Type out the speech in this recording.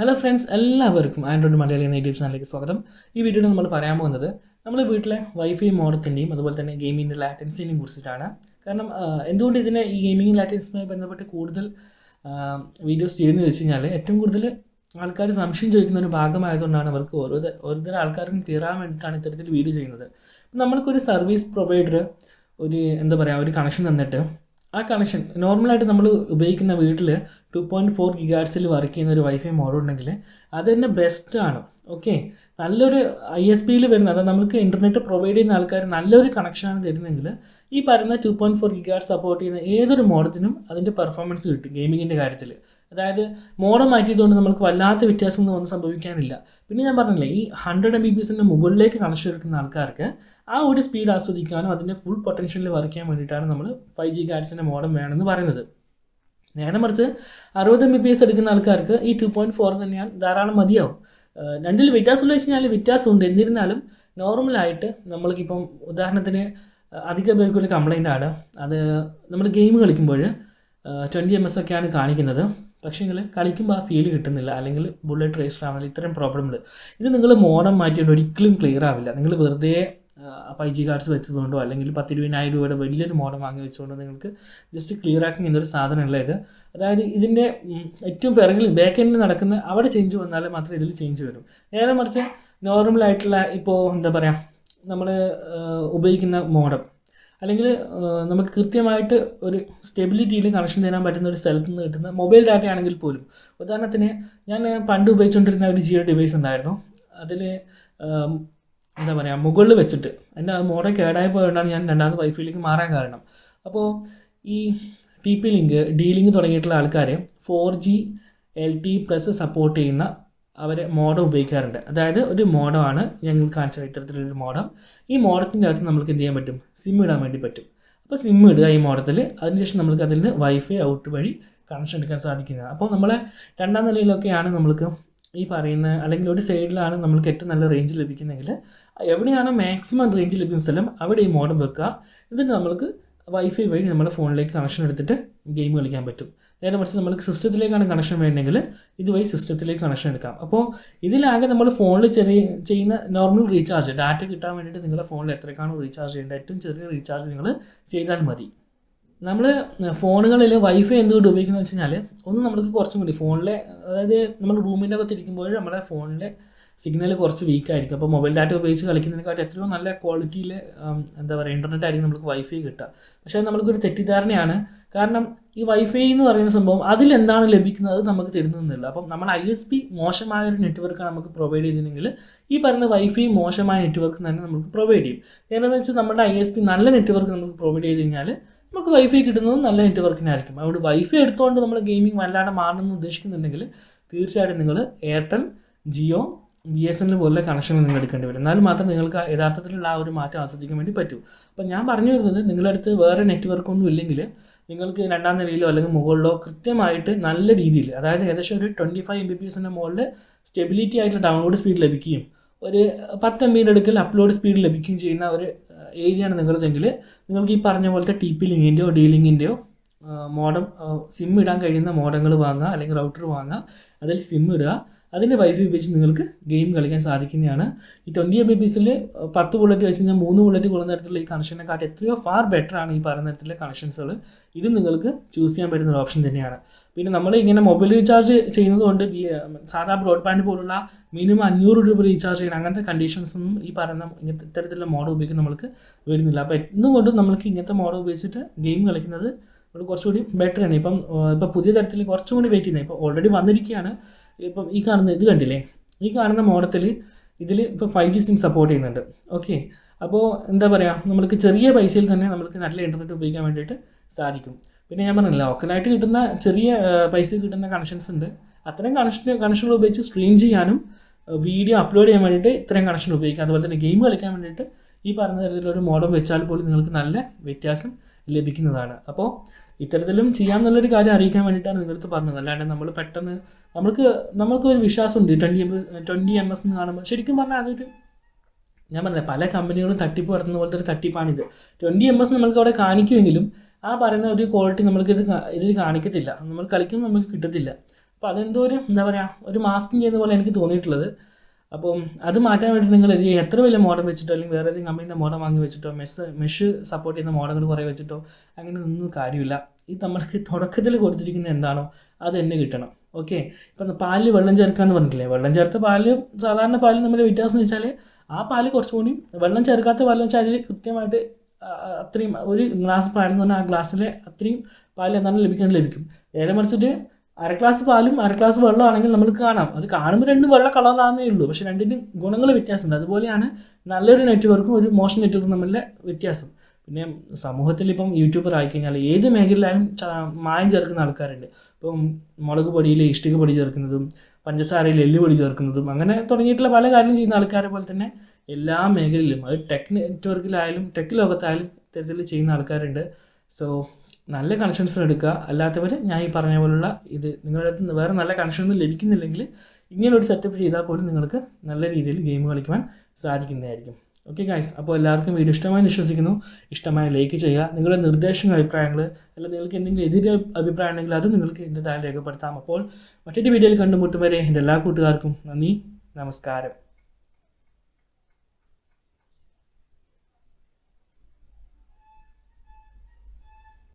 Hello friends, എല്ലാവർക്കും Android Malayali എന്ന YouTube ചാനലിലേക്ക് സ്വാഗതം. ഈ വീഡിയോയിൽ നമ്മൾ പറയാൻ പോകുന്നത് നമ്മുടെ വീട്ടിലെ വൈഫൈ മോഡത്തിൻ്റെയും അതുപോലെ തന്നെ ഗെയിമിൻ്റെ ലാറ്റൻസിനെയും കുറിച്ചിട്ടാണ്. കാരണം എന്തുകൊണ്ട് ഇതിനെ ഈ ഗെയിമിംഗ് ലാറ്റൻസിയുമായി ബന്ധപ്പെട്ട് കൂടുതൽ വീഡിയോസ് ചെയ്യുന്നത് വെച്ച് കഴിഞ്ഞാൽ ഏറ്റവും കൂടുതൽ ആൾക്കാർ സംശയം ചോദിക്കുന്ന ഒരു ഭാഗമായതുകൊണ്ടാണ് അവർക്ക് ഓരോരുത്തർ ആൾക്കാർക്കും തീരാൻ വേണ്ടിയിട്ടാണ് ഇത്തരത്തിൽ വീഡിയോ ചെയ്യുന്നത്. നമ്മൾക്കൊരു സർവീസ് പ്രൊവൈഡർ ഒരു കണക്ഷൻ തന്നിട്ട് ആ കണക്ഷൻ നോർമലായിട്ട് നമ്മൾ ഉപയോഗിക്കുന്ന വീട്ടിൽ 2.4 ഗിഗാഹെർട്സിൽ വർക്ക് ചെയ്യുന്ന ഒരു വൈഫൈ മോഡ് ഉണ്ടെങ്കിൽ അത് തന്നെ ബെസ്റ്റാണ്. ഓക്കെ, നല്ലൊരു ISP വരുന്ന അതായത് നമുക്ക് ഇൻ്റർനെറ്റ് പ്രൊവൈഡ് ചെയ്യുന്ന ആൾക്കാർ നല്ലൊരു കണക്ഷനാണ് തരുന്നതെങ്കിൽ ഈ പറയുന്ന 2.4 ഗിഗാഹെർട്സ് സപ്പോർട്ട് ചെയ്യുന്ന ഏതൊരു മോഡത്തിനും അതിൻ്റെ പെർഫോമൻസ് കിട്ടും ഗെയിമിങ്ങിൻ്റെ കാര്യത്തിൽ. അതായത് മോഡം മാറ്റിയതുകൊണ്ട് നമുക്ക് വല്ലാത്ത വ്യത്യാസമൊന്നും ഒന്നും സംഭവിക്കാനില്ല. പിന്നെ ഞാൻ പറഞ്ഞില്ലേ, ഈ 100 Mbps മുകളിലേക്ക് കണക്ഷൻ എടുക്കുന്ന ആൾക്കാർക്ക് ആ ഒരു സ്പീഡ് ആസ്വദിക്കാനും അതിൻ്റെ ഫുൾ പൊട്ടൻഷ്യലിൽ വർക്ക് ചെയ്യാൻ വേണ്ടിയിട്ടാണ് നമ്മൾ 5 GHz മോഡം വേണമെന്ന് പറയുന്നത്. നേരെ മറിച്ച് 60 Mbps എടുക്കുന്ന ആൾക്കാർക്ക് ഈ 2.4 തന്നെയാണ് ധാരാളം മതിയാവും. രണ്ടിൽ വ്യത്യാസമുള്ള വെച്ച് കഴിഞ്ഞാൽ വ്യത്യാസമുണ്ട്. എന്നിരുന്നാലും നോർമലായിട്ട് നമ്മൾക്കിപ്പം ഉദാഹരണത്തിന് അധിക പേർക്കൊരു കംപ്ലൈൻ്റ് ആണ്, അത് നമ്മൾ ഗെയിം കളിക്കുമ്പോൾ 20 ms ഒക്കെയാണ് കാണിക്കുന്നത്. പക്ഷേങ്കിൽ കളിക്കുമ്പോൾ ആ ഫീൽ കിട്ടുന്നില്ല, അല്ലെങ്കിൽ ബുള്ളറ്റ് റേസ് ആവുന്നില്ല. ഇത്രയും പ്രോബ്ലം ഉണ്ട്. ഇത് നിങ്ങൾ മോഡം മാറ്റിയിട്ട് ഒരിക്കലും ക്ലിയർ ആവില്ല. നിങ്ങൾ വെറുതെ 5 GHz വെച്ചതുകൊണ്ടോ അല്ലെങ്കിൽ 10-20,000 രൂപയുടെ വലിയൊരു മോഡം വാങ്ങി വെച്ചുകൊണ്ടോ നിങ്ങൾക്ക് ജസ്റ്റ് ക്ലിയർ ആക്കിങ് എന്നൊരു സാധനമല്ല ഇത്. അതായത് ഇതിൻ്റെ ഏറ്റവും പിറകിൽ ബാക്ക് എൻഡിൽ നടക്കുന്ന അവിടെ ചേഞ്ച് വന്നാൽ മാത്രമേ ഇതിൽ ചേഞ്ച് വരും. നേരെ മറിച്ച് നോർമലായിട്ടുള്ള ഇപ്പോൾ നമ്മൾ ഉപയോഗിക്കുന്ന മോഡം അല്ലെങ്കിൽ നമുക്ക് കൃത്യമായിട്ട് ഒരു സ്റ്റെബിലിറ്റിയിൽ കണക്ഷൻ തരാൻ പറ്റുന്ന ഒരു സ്ഥലത്ത് നിന്ന് കിട്ടുന്ന മൊബൈൽ ഡാറ്റ ആണെങ്കിൽ പോലും, ഉദാഹരണത്തിന് ഞാൻ പണ്ട് ഉപയോഗിച്ചുകൊണ്ടിരുന്ന ഒരു ജിയോ ഡിവൈസ് ഉണ്ടായിരുന്നു. അതിൽ മുകളിൽ വെച്ചിട്ട് എൻ്റെ ആ മോഡൽ കേടായി പോയതുകൊണ്ടാണ് ഞാൻ രണ്ടാമത് വൈഫൈയിലേക്ക് മാറാൻ കാരണം. അപ്പോൾ ഈ TP ലിങ്ക് D-Link തുടങ്ങിയിട്ടുള്ള ആൾക്കാർ 4G LTE+ സപ്പോർട്ട് ചെയ്യുന്ന അവർ മോഡം ഉപയോഗിക്കാറുണ്ട്. അതായത് ഒരു മോഡമാണ് ഞങ്ങൾ കാണിച്ചത്, ഇത്തരത്തിലൊരു മോഡം. ഈ മോഡത്തിൻ്റെ അകത്ത് നമുക്ക് എന്ത് ചെയ്യാൻ പറ്റും, സിം ഇടാൻ വേണ്ടി പറ്റും. അപ്പോൾ സിം ഇടുക ഈ മോഡത്തിൽ, അതിനുശേഷം നമുക്ക് അതിൽ നിന്ന് വൈഫൈ ഔട്ട് വഴി കണക്ഷൻ എടുക്കാൻ സാധിക്കുന്നത്. അപ്പോൾ നമ്മളെ രണ്ടാം നിലയിലൊക്കെയാണ് നമ്മൾക്ക് ഈ പറയുന്ന, അല്ലെങ്കിൽ ഒരു സൈഡിലാണ് നമ്മൾക്ക് ഏറ്റവും നല്ല റേഞ്ച് ലഭിക്കുന്നതെങ്കിൽ എവിടെയാണ് മാക്സിമം റേഞ്ച് ലഭിക്കുന്ന സ്ഥലം അവിടെ ഈ മോഡം വെക്കുക. എന്നിട്ട് നമ്മൾക്ക് വൈഫൈ വഴി നമ്മുടെ ഫോണിലേക്ക് കണക്ഷൻ എടുത്തിട്ട് ഗെയിം കളിക്കാൻ പറ്റും. നേരെ മറിച്ച് നമ്മൾക്ക് സിസ്റ്റത്തിലേക്കാണ് കണക്ഷൻ വേണമെങ്കിൽ ഇതുവഴി സിസ്റ്റത്തിലേക്ക് കണക്ഷൻ എടുക്കാം. അപ്പോൾ ഇതിലാകെ നമ്മൾ ഫോണിൽ ചെയ്യുന്ന നോർമൽ റീചാർജ്, ഡാറ്റ കിട്ടാൻ വേണ്ടിയിട്ട് നിങ്ങളുടെ ഫോണിൽ എത്രക്കാണോ റീചാർജ് ചെയ്യേണ്ടത് ഏറ്റവും ചെറിയ റീചാർജ് നിങ്ങൾ ചെയ്താൽ മതി. നമ്മൾ ഫോണുകളിൽ വൈഫൈ എന്തുകൊണ്ട് ഉപയോഗിക്കുന്നത് വെച്ച് കഴിഞ്ഞാൽ, ഒന്ന് നമ്മൾക്ക് കുറച്ചും കൂടി ഫോണിലെ, അതായത് നമ്മൾ റൂമിൻ്റെ അകത്ത് ഇരിക്കുമ്പോൾ നമ്മുടെ ഫോണിലെ സിഗ്നൽ കുറച്ച് വീക്കായിരിക്കും. അപ്പോൾ മൊബൈൽ ഡാറ്റ ഉപയോഗിച്ച് കളിക്കുന്നതിനെക്കാട്ടും എത്രയോ നല്ല ക്വാളിറ്റിയിൽ ഇൻ്റർനെറ്റ് ആയിരിക്കും നമുക്ക് വൈഫൈ കിട്ടുക. പക്ഷേ അത് നമുക്കൊരു തെറ്റിദ്ധാരണയാണ്. കാരണം ഈ വൈഫൈ എന്ന് പറയുന്ന സംഭവം അതിലെന്താണ് ലഭിക്കുന്നത് അത് നമുക്ക് തരുന്നില്ല. അപ്പം നമ്മൾ ISP മോശമായ ഒരു നെറ്റ്വർക്കാണ് നമുക്ക് പ്രൊവൈഡ് ചെയ്തിട്ടുണ്ടെങ്കിൽ ഈ പറയുന്ന വൈഫൈ മോശമായ നെറ്റ്വർക്ക് തന്നെ നമുക്ക് പ്രൊവൈഡ് ചെയ്യും. നേരെന്ന് വെച്ചാൽ നമ്മുടെ ISP നല്ല നെറ്റ്വർക്ക് നമുക്ക് പ്രൊവൈഡ് ചെയ്ത് കഴിഞ്ഞാൽ നമുക്ക് വൈഫൈ കിട്ടുന്നത് നല്ല നെറ്റ്വർക്കിനായിരിക്കും. അതുകൊണ്ട് വൈഫൈ എടുത്തുകൊണ്ട് നമ്മൾ ഗെയിമിംഗ് വല്ലാതെ മാറണമെന്ന് ഉദ്ദേശിക്കുന്നുണ്ടെങ്കിൽ തീർച്ചയായിട്ടും നിങ്ങൾ എയർടെൽ, ജിയോ, BSNL പോലുള്ള കണക്ഷനുകൾ നിങ്ങൾ എടുക്കേണ്ടി വരും. എന്നാലും മാത്രം നിങ്ങൾക്ക് യഥാർത്ഥത്തിലുള്ള ആ ഒരു മാറ്റം ആസ്വദിക്കാൻ വേണ്ടി പറ്റൂ. അപ്പോൾ ഞാൻ പറഞ്ഞു വരുന്നത്, നിങ്ങളുടെ അടുത്ത് വേറെ നെറ്റ്വർക്കൊന്നും ഇല്ലെങ്കിൽ നിങ്ങൾക്ക് രണ്ടാം നിലയിലോ അല്ലെങ്കിൽ മുകളിലോ കൃത്യമായിട്ട് നല്ല രീതിയിൽ, അതായത് ഏകദേശം ഒരു 25 Mbps മുകളിൽ സ്റ്റെബിലിറ്റി ആയിട്ടുള്ള ഡൗൺലോഡ് സ്പീഡ് ലഭിക്കുകയും ഒരു 10 MB അടുക്കൽ അപ്ലോഡ് സ്പീഡ് ലഭിക്കുകയും ചെയ്യുന്ന ഒരു ഏരിയയാണ് നിങ്ങളതെങ്കിൽ നിങ്ങൾക്ക് ഈ പറഞ്ഞ പോലത്തെ TP ലിങ്കിൻ്റെയോ D-Linkൻ്റെയോ മോഡം, സിം ഇടാൻ കഴിയുന്ന മോഡങ്ങൾ വാങ്ങുക, അല്ലെങ്കിൽ റൗട്ടർ വാങ്ങുക, അതിൽ സിം ഇടുക, അതിൻ്റെ വൈഫൈ ഉപയോഗിച്ച് നിങ്ങൾക്ക് ഗെയിം കളിക്കാൻ സാധിക്കുന്നതാണ്. ഈ 20 Mbps 10 ബുള്ളറ്റ് വെച്ച് കഴിഞ്ഞാൽ 3 ബുള്ളറ്റ് കൊള്ളുന്ന തരത്തിലുള്ള ഈ കണക്ഷനെക്കാട്ട് എത്രയോ ഫാർ ബെറ്റർ ആണ് ഈ പറയുന്ന തരത്തിലുള്ള കണക്ഷൻസുകൾ. ഇത് നിങ്ങൾക്ക് ചൂസ് ചെയ്യാൻ പറ്റുന്ന ഒരു ഓപ്ഷൻ തന്നെയാണ്. പിന്നെ നമ്മൾ ഇങ്ങനെ മൊബൈൽ റീചാർജ് ചെയ്യുന്നത് കൊണ്ട് സാധാ ബ്രോഡ്ബാൻഡ് പോലുള്ള മിനിമം 500 രൂപ റീചാർജ് ചെയ്യണം, അങ്ങനത്തെ കണ്ടീഷൻസൊന്നും ഈ പറയുന്ന ഇങ്ങനത്തെ ഇത്തരത്തിലുള്ള മോഡൽ ഉപയോഗിക്കാൻ നമുക്ക് വരുന്നില്ല. അപ്പോൾ എന്തുകൊണ്ടും നമുക്ക് ഇങ്ങനത്തെ മോഡൽ ഉപയോഗിച്ചിട്ട് ഗെയിം കളിക്കുന്നത് കുറച്ചുകൂടി ബെറ്റർ ആണ്. ഇപ്പം പുതിയ തരത്തിൽ കുറച്ചും കൂടി വെയിറ്റ് ചെയ്യുന്നത് ഇപ്പോൾ ഓൾറെഡി വന്നിരിക്കുകയാണ്. ഇപ്പം ഈ കാണുന്ന ഇത് കണ്ടില്ലേ, ഈ കാണുന്ന മോഡത്തിൽ ഇതിൽ ഇപ്പോൾ 5G സിം സപ്പോർട്ട് ചെയ്യുന്നുണ്ട്. ഓക്കെ, അപ്പോൾ നമ്മൾക്ക് ചെറിയ പൈസയിൽ തന്നെ നമുക്ക് നല്ല ഇൻ്റർനെറ്റ് ഉപയോഗിക്കാൻ വേണ്ടിയിട്ട് സാധിക്കും. പിന്നെ ഞാൻ പറഞ്ഞില്ല, ലോക്കലായിട്ട് കിട്ടുന്ന ചെറിയ പൈസ കിട്ടുന്ന കണക്ഷൻസ് ഉണ്ട്. അത്രയും കണക്ഷനുകൾ ഉപയോഗിച്ച് സ്ട്രീം ചെയ്യാനും വീഡിയോ അപ്ലോഡ് ചെയ്യാൻ വേണ്ടിയിട്ട് ഇത്രയും കണക്ഷൻ ഉപയോഗിക്കാം. അതുപോലെ തന്നെ ഗെയിം കളിക്കാൻ വേണ്ടിയിട്ട് ഈ പറഞ്ഞ തരത്തിലൊരു മോഡം വെച്ചാൽ പോലും നിങ്ങൾക്ക് നല്ല വ്യത്യാസം ലഭിക്കുന്നതാണ്. അപ്പോൾ ഇത്തരത്തിലും ചെയ്യാമെന്നുള്ളൊരു കാര്യം അറിയിക്കാൻ വേണ്ടിയിട്ടാണ് നിങ്ങളടുത്ത് പറഞ്ഞത്. അല്ലാണ്ട് നമ്മൾ പെട്ടെന്ന് നമുക്കൊരു വിശ്വാസമുണ്ട് 20 ms എന്ന് കാണുമ്പോൾ. ശരിക്കും പറഞ്ഞാൽ അതൊരു, ഞാൻ പറഞ്ഞില്ല, പല കമ്പനികളും തട്ടിപ്പ് നടത്തുന്ന പോലത്തെ ഒരു തട്ടിപ്പാണിത്. 20 ms നമ്മൾക്ക് അവിടെ കാണിക്കുമെങ്കിലും ആ പറയുന്ന ഒരു ക്വാളിറ്റി ഇതിൽ കാണിക്കത്തില്ല. നമ്മൾ കളിക്കുമ്പോൾ നമുക്ക് കിട്ടത്തില്ല. അപ്പോൾ അതെന്തോ ഒരു എന്താ പറയുക ഒരു മാസ്കിങ് ചെയ്യുന്ന പോലെ എനിക്ക് തോന്നിയിട്ടുള്ളത്. അപ്പം അത് മാറ്റാൻ വേണ്ടി നിങ്ങൾ ഇത് എത്ര വലിയ മോഡം വെച്ചിട്ടോ അല്ലെങ്കിൽ വേറെ ഏതെങ്കിലും കമ്പനീൻ്റെ മോഡം വാങ്ങി വെച്ചിട്ടോ മെഷ് സപ്പോർട്ട് ചെയ്യുന്ന മോഡങ്ങൾ കുറേ വെച്ചിട്ടോ അങ്ങനെ ഒന്നും കാര്യമില്ല. ഇത് നമ്മൾക്ക് തുടക്കത്തിൽ കൊടുത്തിരിക്കുന്ന എന്താണോ അത് തന്നെ കിട്ടണം. ഓക്കെ, ഇപ്പം പാലിൽ വെള്ളം ചേർക്കാമെന്ന് പറഞ്ഞിട്ടില്ലേ, വെള്ളം ചേർത്ത പാല് സാധാരണ പാലിൽ തമ്മിൽ വ്യത്യാസം എന്ന് വെച്ചാൽ ആ പാല് കുറച്ചുകൂടി വെള്ളം ചേർക്കാത്ത പാലെന്ന് വെച്ചാൽ അതിൽ കൃത്യമായിട്ട് അത്രയും ഒരു ഗ്ലാസ് പാലെന്ന് പറഞ്ഞാൽ ആ ഗ്ലാസ്സിലെ അത്രയും പാൽ എന്താണ് ലഭിക്കും. നേരെ മറിച്ചിട്ട് അര ഗ്ലാസ് പാലും അര ഗ്ലാസ് വെള്ളമാണെങ്കിൽ നമ്മൾ കാണാം, അത് കാണുമ്പോൾ രണ്ടും വെള്ള കളറാണെന്നേ ഉള്ളൂ, പക്ഷേ രണ്ടിനും ഗുണങ്ങൾ വ്യത്യാസമുണ്ട്. അതുപോലെയാണ് നല്ലൊരു നെറ്റ്വർക്കും ഒരു മോശം നെറ്റ്വർക്കും തമ്മിലെ വ്യത്യാസം. പിന്നെ സമൂഹത്തിൽ ഇപ്പം യൂട്യൂബർ ആയിക്കഴിഞ്ഞാൽ ഏത് മേഖലയിലായാലും മായം ചേർക്കുന്ന ആൾക്കാരുണ്ട്. ഇപ്പം മുളക് പൊടിയിൽ ഇഷ്ടിക പൊടി ചേർക്കുന്നതും പഞ്ചസാരയിൽ എല്ലുപൊടി ചേർക്കുന്നതും അങ്ങനെ തുടങ്ങിയിട്ടുള്ള പല കാര്യം ചെയ്യുന്ന ആൾക്കാരെ പോലെ തന്നെ എല്ലാ മേഖലയിലും അത് ടെക് നെറ്റ്വർക്കിലായാലും ടെക് ലോകത്തായാലും ഇത്തരത്തിൽ ചെയ്യുന്ന ആൾക്കാരുണ്ട്. സോ നല്ല കണക്ഷൻസ് എടുക്കുക. അല്ലാത്തവർ ഞാൻ ഈ പറഞ്ഞ പോലുള്ള ഇത് നിങ്ങളുടെ അടുത്ത് വേറെ നല്ല കണക്ഷനൊന്നും ലഭിക്കുന്നില്ലെങ്കിൽ ഇങ്ങനൊരു സെറ്റപ്പ് ചെയ്താൽ പോലും നിങ്ങൾക്ക് നല്ല രീതിയിൽ ഗെയിം കളിക്കുവാൻ സാധിക്കുന്നതായിരിക്കും. ഓക്കെ ഗൈസ്, അപ്പോൾ എല്ലാവർക്കും വീഡിയോ ഇഷ്ടമായി വിശ്വസിക്കുന്നു. ഇഷ്ടമായി ലൈക്ക് ചെയ്യുക. നിങ്ങളുടെ നിർദ്ദേശങ്ങൾ അഭിപ്രായങ്ങൾ അല്ലെങ്കിൽ നിങ്ങൾക്ക് എന്തെങ്കിലും എതിരെ അഭിപ്രായം ഉണ്ടെങ്കിൽ അത് നിങ്ങൾക്ക് എൻ്റെ താഴെ രേഖപ്പെടുത്താം. അപ്പോൾ മറ്റൊരു വീഡിയോയിൽ കണ്ടുമുട്ടും വരെ എൻ്റെ എല്ലാ കൂട്ടുകാർക്കും നന്ദി, നമസ്കാരം.